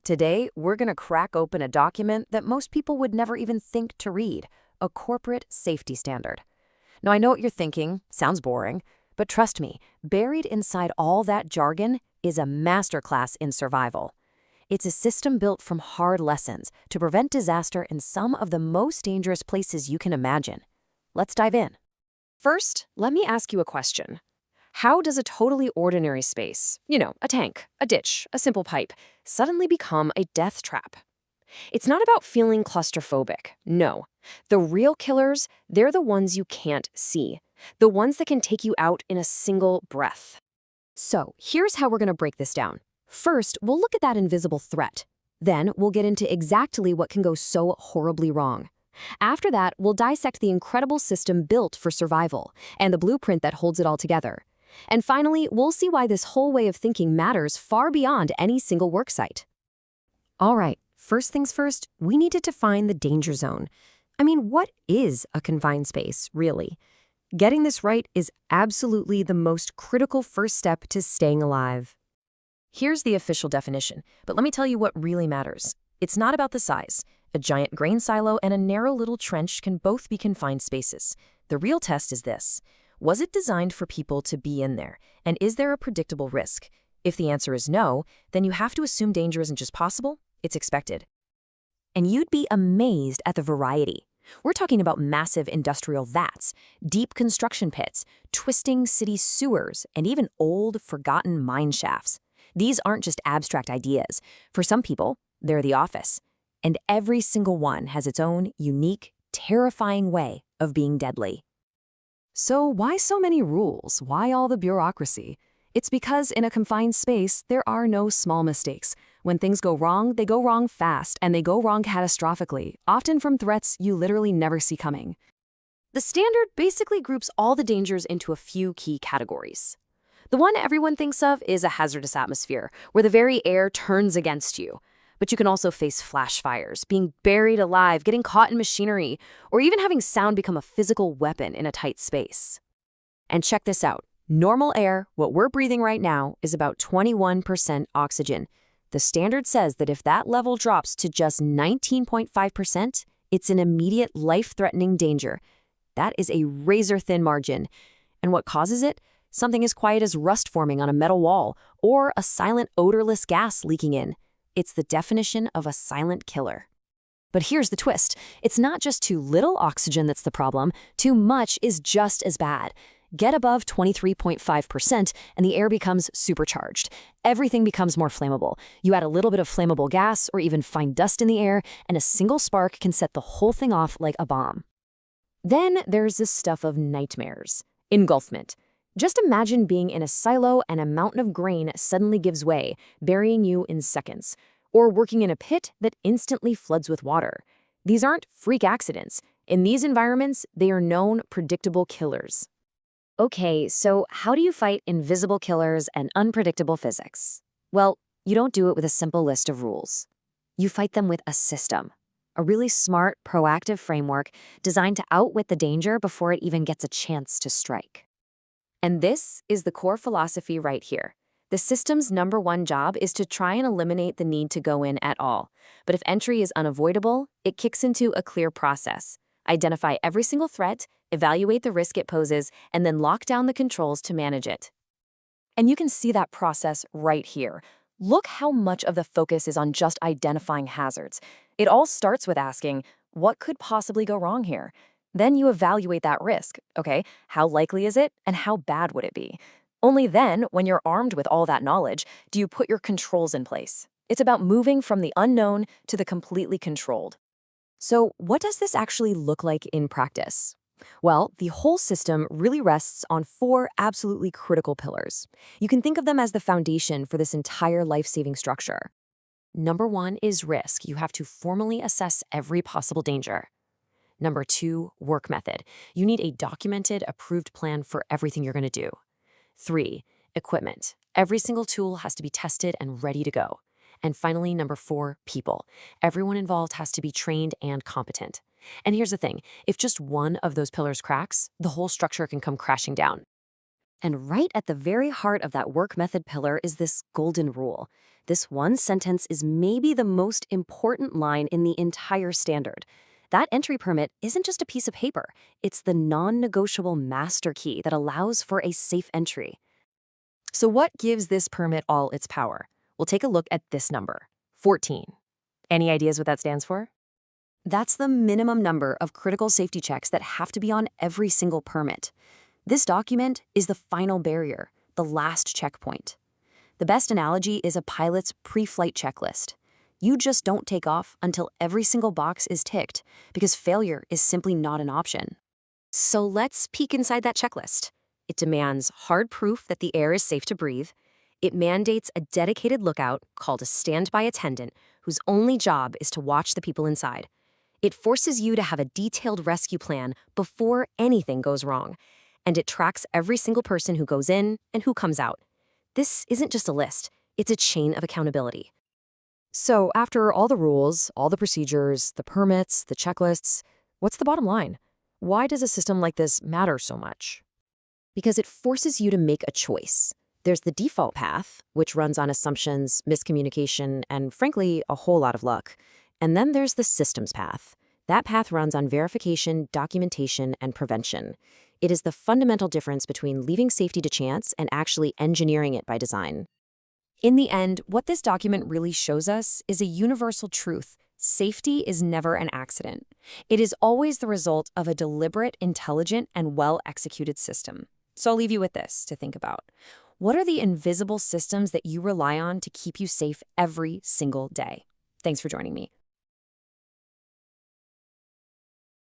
Today, we're going to crack open a document that most people would never even think to read, a corporate safety standard. Now, I know what you're thinking, sounds boring, but trust me, buried inside all that jargon is a masterclass in survival. It's a system built from hard lessons to prevent disaster in some of the most dangerous places you can imagine. Let's dive in. First, let me ask you a question. How does a totally ordinary space, a tank, a ditch, a simple pipe, suddenly become a death trap? It's not about feeling claustrophobic. No. The real killers, they're the ones you can't see. The ones that can take you out in a single breath. So, here's how we're going to break this down. First, we'll look at that invisible threat. Then, we'll get into exactly what can go so horribly wrong. After that, we'll dissect the incredible system built for survival and the blueprint that holds it all together. And finally, we'll see why this whole way of thinking matters far beyond any single worksite. All right, first things first, we need to define the danger zone. I mean, what is a confined space, really? Getting this right is absolutely the most critical first step to staying alive. Here's the official definition, but let me tell you what really matters. It's not about the size. A giant grain silo and a narrow little trench can both be confined spaces. The real test is this. Was it designed for people to be in there? And is there a predictable risk? If the answer is no, then you have to assume danger isn't just possible, it's expected. And you'd be amazed at the variety. We're talking about massive industrial vats, deep construction pits, twisting city sewers, and even old, forgotten mine shafts. These aren't just abstract ideas. For some people, they're the office. And every single one has its own unique, terrifying way of being deadly. So why so many rules? Why all the bureaucracy? It's because in a confined space, there are no small mistakes. When things go wrong, they go wrong fast, and they go wrong catastrophically, often from threats you literally never see coming. The standard basically groups all the dangers into a few key categories. The one everyone thinks of is a hazardous atmosphere, where the very air turns against you. But you can also face flash fires, being buried alive, getting caught in machinery, or even having sound become a physical weapon in a tight space. And check this out. Normal air, what we're breathing right now, is about 21% oxygen. The standard says that if that level drops to just 19.5%, it's an immediate life-threatening danger. That is a razor-thin margin. And what causes it? Something as quiet as rust forming on a metal wall, or a silent, odorless gas leaking in. It's the definition of a silent killer. But here's the twist. It's not just too little oxygen that's the problem. Too much is just as bad. Get above 23.5% and the air becomes supercharged. Everything becomes more flammable. You add a little bit of flammable gas or even fine dust in the air, and a single spark can set the whole thing off like a bomb. Then there's this stuff of nightmares. Engulfment. Just imagine being in a silo and a mountain of grain suddenly gives way, burying you in seconds. Or working in a pit that instantly floods with water. These aren't freak accidents. In these environments, they are known predictable killers. Okay, so how do you fight invisible killers and unpredictable physics? Well, you don't do it with a simple list of rules. You fight them with a system. A really smart, proactive framework designed to outwit the danger before it even gets a chance to strike. And this is the core philosophy right here. The system's number one job is to try and eliminate the need to go in at all. But if entry is unavoidable, it kicks into a clear process. Identify every single threat, evaluate the risk it poses, and then lock down the controls to manage it. And you can see that process right here. Look how much of the focus is on just identifying hazards. It all starts with asking, what could possibly go wrong here? Then you evaluate that risk. Okay, how likely is it and how bad would it be? Only then, when you're armed with all that knowledge, do you put your controls in place. It's about moving from the unknown to the completely controlled. So what does this actually look like in practice? Well, the whole system really rests on 4 absolutely critical pillars. You can think of them as the foundation for this entire life-saving structure. Number 1 is risk. You have to formally assess every possible danger. Number 2, work method. You need a documented, approved plan for everything you're going to do. 3, equipment. Every single tool has to be tested and ready to go. And finally, number 4, people. Everyone involved has to be trained and competent. And here's the thing, if just one of those pillars cracks, the whole structure can come crashing down. And right at the very heart of that work method pillar is this golden rule. This one sentence is maybe the most important line in the entire standard. That entry permit isn't just a piece of paper, it's the non-negotiable master key that allows for a safe entry. So what gives this permit all its power? We'll take a look at this number, 14. Any ideas what that stands for? That's the minimum number of critical safety checks that have to be on every single permit. This document is the final barrier, the last checkpoint. The best analogy is a pilot's pre-flight checklist. You just don't take off until every single box is ticked, because failure is simply not an option. So let's peek inside that checklist. It demands hard proof that the air is safe to breathe. It mandates a dedicated lookout called a standby attendant whose only job is to watch the people inside. It forces you to have a detailed rescue plan before anything goes wrong. And it tracks every single person who goes in and who comes out. This isn't just a list, it's a chain of accountability. So after all the rules, all the procedures, the permits, the checklists, what's the bottom line? Why does a system like this matter so much? Because it forces you to make a choice. There's the default path, which runs on assumptions, miscommunication, and frankly, a whole lot of luck. And then there's the systems path. That path runs on verification, documentation, and prevention. It is the fundamental difference between leaving safety to chance and actually engineering it by design. In the end, what this document really shows us is a universal truth. Safety is never an accident. It is always the result of a deliberate, intelligent, and well-executed system. So I'll leave you with this to think about. What are the invisible systems that you rely on to keep you safe every single day? Thanks for joining me.